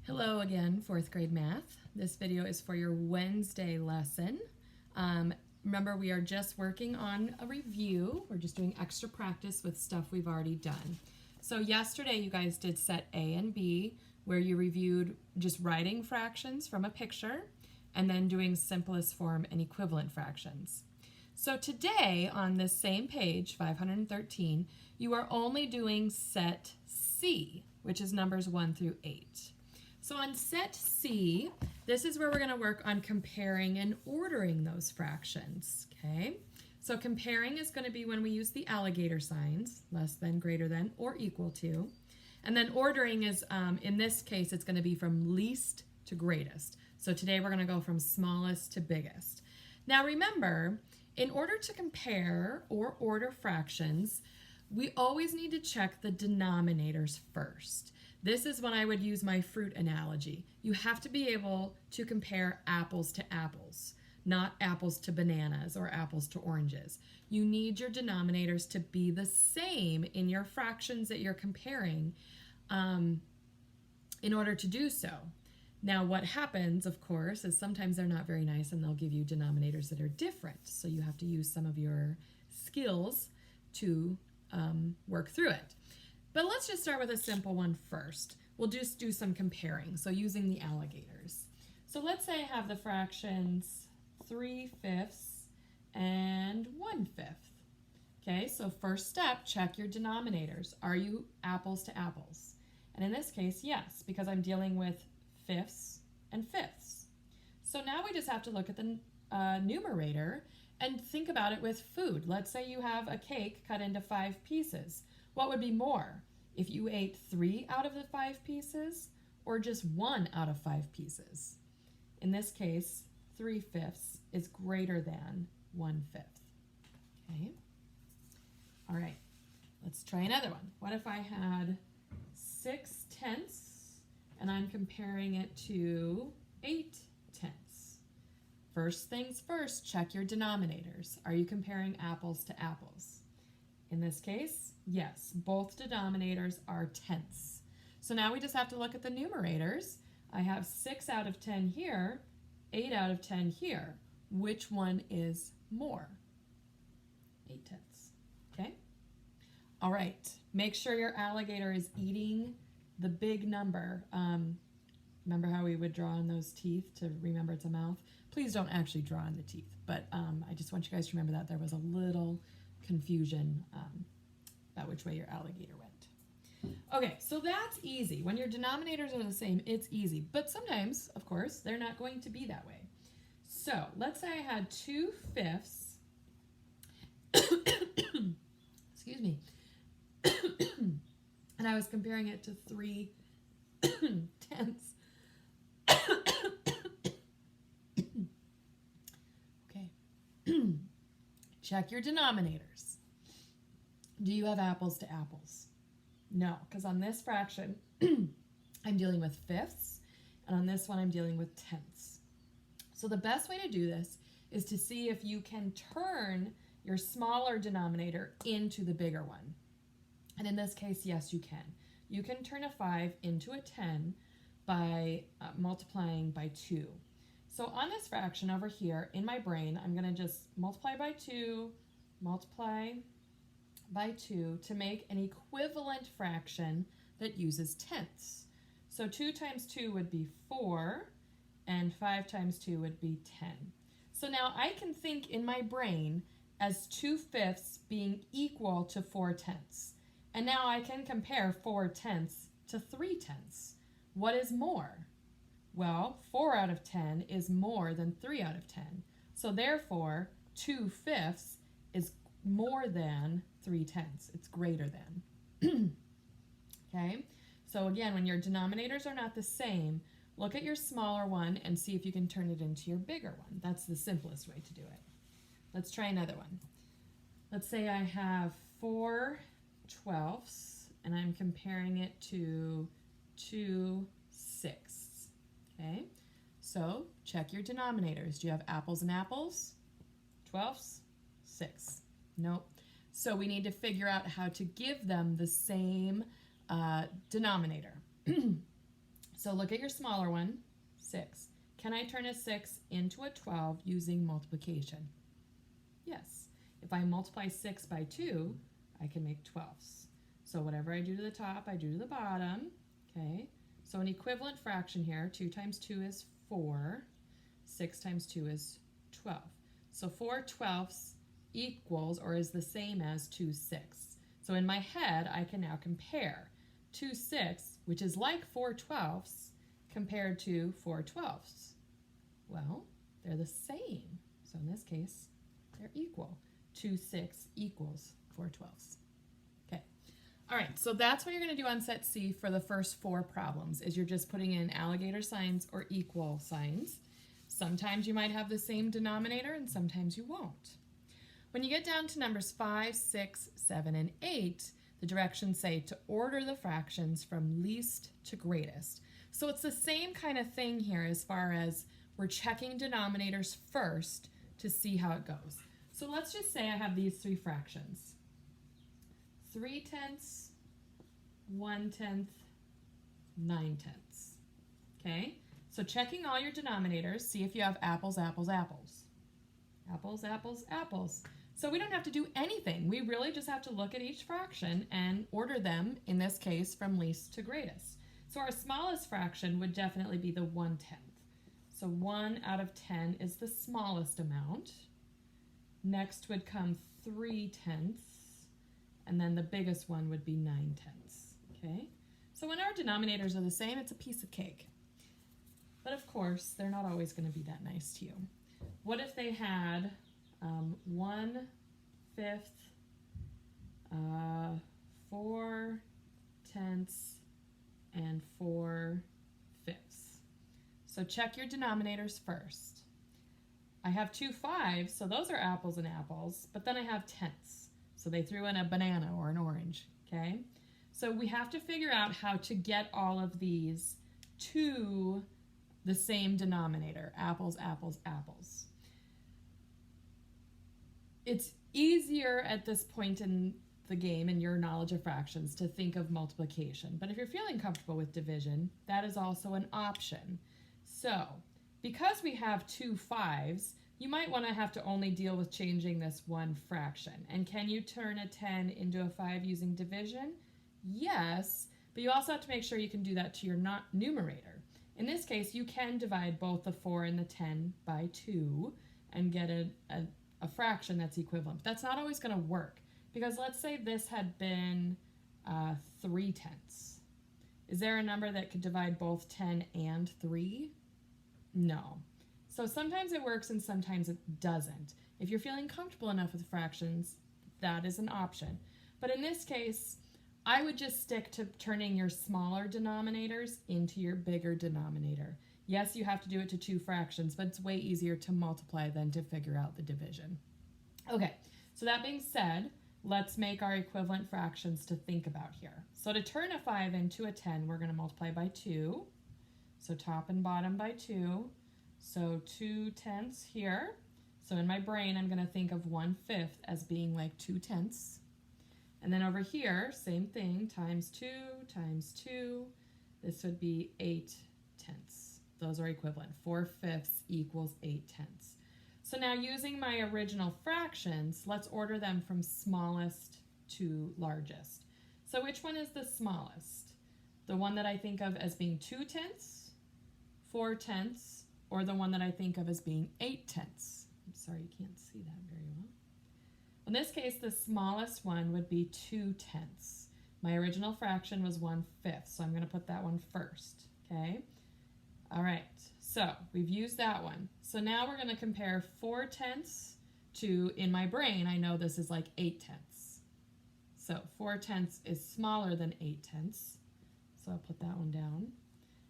Hello again, fourth grade math. This video is for your Wednesday lesson. Remember, we are just working on a review. We're just doing extra practice with stuff we've already done. So yesterday you guys did set A and B, where you reviewed just writing fractions from a picture and then doing simplest form and equivalent fractions. So today on this same page, 513, you are only doing set C, which is numbers 1 through 8. So on set C, this is where we're going to work on comparing and ordering those fractions, okay? So comparing is going to be when we use the alligator signs, less than, greater than, or equal to. And then ordering is, in this case, it's going to be from least to greatest. So today we're going to go from smallest to biggest. Now remember, in order to compare or order fractions, we always need to check the denominators first. This is when I would use my fruit analogy. You have to be able to compare apples to apples, not apples to bananas or apples to oranges. You need your denominators to be the same in your fractions that you're comparing in order to do so. Now what happens, of course, is sometimes they're not very nice and they'll give you denominators that are different. So you have to use some of your skills to work through it. But let's just start with a simple one first. We'll just do some comparing, so using the alligators. So let's say I have the fractions 3/5 and 1/5. Okay, so first step, check your denominators. Are you apples to apples? And in this case, yes, because I'm dealing with fifths and fifths. So now we just have to look at the numerator and think about it with food. Let's say you have a cake cut into 5 pieces. What would be more? If you ate 3 out of the 5 pieces or just 1 out of 5 pieces? In this case, 3/5 is greater than 1/5. Okay. All right. Let's try another one. What if I had 6/10 and I'm comparing it to 8/10? First things first, check your denominators. Are you comparing apples to apples? In this case, yes, both denominators are tenths. So now we just have to look at the numerators. I have 6 out of 10 here, 8 out of 10 here. Which one is more? 8/10. Okay? All right, make sure your alligator is eating the big number. Remember how we would draw on those teeth to remember it's a mouth? Please don't actually draw on the teeth, but I just want you guys to remember that there was a little confusion about which way your alligator went. Okay, so that's easy. When your denominators are the same, it's easy. But sometimes, of course, they're not going to be that way. So let's say I had 2/5, excuse me, and I was comparing it to 3/10. Okay. Check your denominators. Do you have apples to apples? No, because on this fraction, I'm dealing with fifths, and on this one, I'm dealing with tenths. So the best way to do this is to see if you can turn your smaller denominator into the bigger one. And in this case, yes, you can. You can turn a 5 into a 10 by multiplying by 2. So on this fraction over here, in my brain, I'm going to just multiply by 2 to make an equivalent fraction that uses tenths. So 2 times 2 would be 4, and 5 times 2 would be 10. So now I can think in my brain as 2/5 being equal to 4/10. And now I can compare 4/10 to 3/10. What is more? Well, 4 out of 10 is more than 3 out of 10. So therefore, 2/5 is more than 3/10. It's greater than. Okay? So again, when your denominators are not the same, look at your smaller one and see if you can turn it into your bigger one. That's the simplest way to do it. Let's try another one. Let's say I have 4/12 and I'm comparing it to 2/6. Okay, so check your denominators. Do you have apples and apples? 12ths? 6. Nope. So we need to figure out how to give them the same denominator. So look at your smaller one, 6. Can I turn a 6 into a 12 using multiplication? Yes. If I multiply 6 by 2, I can make 12s. So whatever I do to the top, I do to the bottom. Okay. So an equivalent fraction here, 2 times 2 is 4. 6 times 2 is 12. So 4 twelfths equals or is the same as 2 sixths. So in my head, I can now compare 2 sixths, which is like 4 twelfths, compared to 4 twelfths. Well, they're the same. So in this case, they're equal. 2 sixths equals 4 twelfths. Okay. All right, so that's what you're going to do on set C for the first 4 problems, is you're just putting in alligator signs or equal signs. Sometimes you might have the same denominator and sometimes you won't. When you get down to numbers 5, 6, 7, and 8, the directions say to order the fractions from least to greatest. So it's the same kind of thing here as far as we're checking denominators first to see how it goes. So let's just say I have these 3 fractions. 3/10, 1/10, 9/10. Okay? So checking all your denominators, see if you have apples, apples, apples. Apples, apples, apples. So we don't have to do anything. We really just have to look at each fraction and order them, in this case, from least to greatest. So our smallest fraction would definitely be the 1/10. So 1 out of 10 is the smallest amount. Next would come 3/10, and then the biggest one would be 9/10. Okay? So when our denominators are the same, it's a piece of cake. But of course, they're not always going to be that nice to you. What if they had 1/5, 4/10, and 4/5? So check your denominators first. I have 2 5s, so those are apples and apples, but then I have tenths. So they threw in a banana or an orange, okay? So we have to figure out how to get all of these to the same denominator, apples, apples, apples. It's easier at this point in the game and your knowledge of fractions to think of multiplication, but if you're feeling comfortable with division, that is also an option. So, because we have 2 5s, you might want to have to only deal with changing this one fraction. And can you turn a 10 into a 5 using division? Yes, but you also have to make sure you can do that to your numerator. In this case, you can divide both the 4 and the 10 by 2 and get a fraction that's equivalent. But that's not always going to work, because let's say this had been 3/10. Is there a number that could divide both 10 and 3? No. So sometimes it works and sometimes it doesn't. If you're feeling comfortable enough with fractions, that is an option. But in this case, I would just stick to turning your smaller denominators into your bigger denominator. Yes, you have to do it to 2 fractions, but it's way easier to multiply than to figure out the division. Okay, so that being said, let's make our equivalent fractions to think about here. So to turn a 5 into a 10, we're going to multiply by 2. So top and bottom by 2. So 2/10 here. So in my brain, I'm going to think of 1/5 as being like 2/10. And then over here, same thing, times 2 times 2. This would be 8/10. Those are equivalent. 4/5 equals 8/10. So now using my original fractions, let's order them from smallest to largest. So which one is the smallest? The one that I think of as being 2/10, 4/10, or the one that I think of as being 8/10? I'm sorry, you can't see that very well. In this case, the smallest one would be 2/10. My original fraction was 1/5, so I'm going to put that one first, okay? All right, so we've used that one. So now we're going to compare 4/10 to, in my brain, I know this is like 8/10. So 4/10 is smaller than 8/10, so I'll put that one down.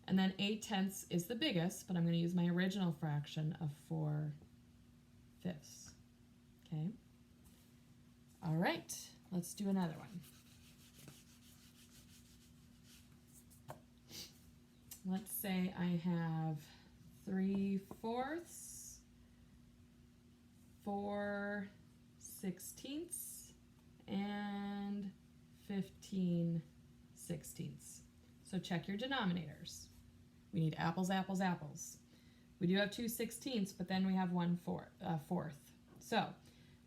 And then 8/10 is the biggest, but I'm going to use my original fraction of 4/5. Okay? All right, let's do another one. Let's say I have 3/4, 4/16, and 15/16. So check your denominators. We need apples, apples, apples. We do have 2/16, but then we have 1/4. So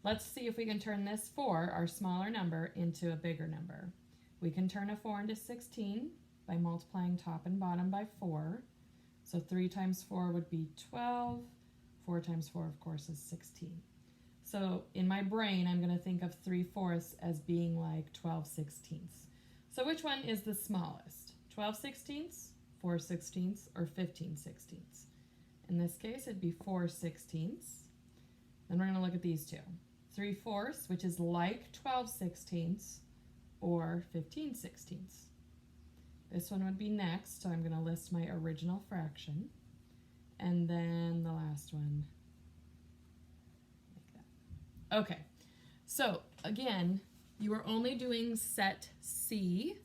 let's see if we can turn this 4, our smaller number, into a bigger number. We can turn a 4 into 16 by multiplying top and bottom by 4. So 3 times 4 would be 12. 4 times 4, of course, is 16. So in my brain, I'm going to think of 3/4 as being like 12/16. So which one is the smallest? 12/16, 4/16, or 15/16? In this case, it'd be 4/16. Then we're going to look at these two. 3/4, which is like 12/16, or 15/16. This one would be next, so I'm going to list my original fraction. And then the last one, like that. Okay, so again, you are only doing set C,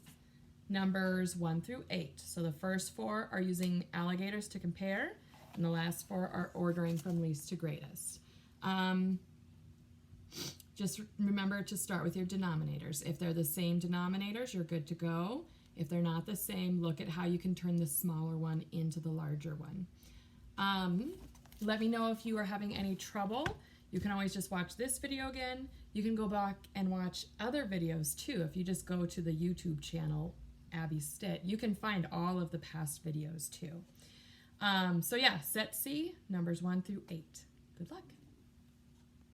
numbers 1 through 8. So the first 4 are using alligators to compare, and the last 4 are ordering from least to greatest. Just remember to start with your denominators. If they're the same denominators, you're good to go. If they're not the same, look at how you can turn the smaller one into the larger one. Let me know if you are having any trouble. You can always just watch this video again. You can go back and watch other videos too. If you just go to the YouTube channel, Abby Stitt, you can find all of the past videos too. So yeah, set C, numbers 1 through 8. Good luck.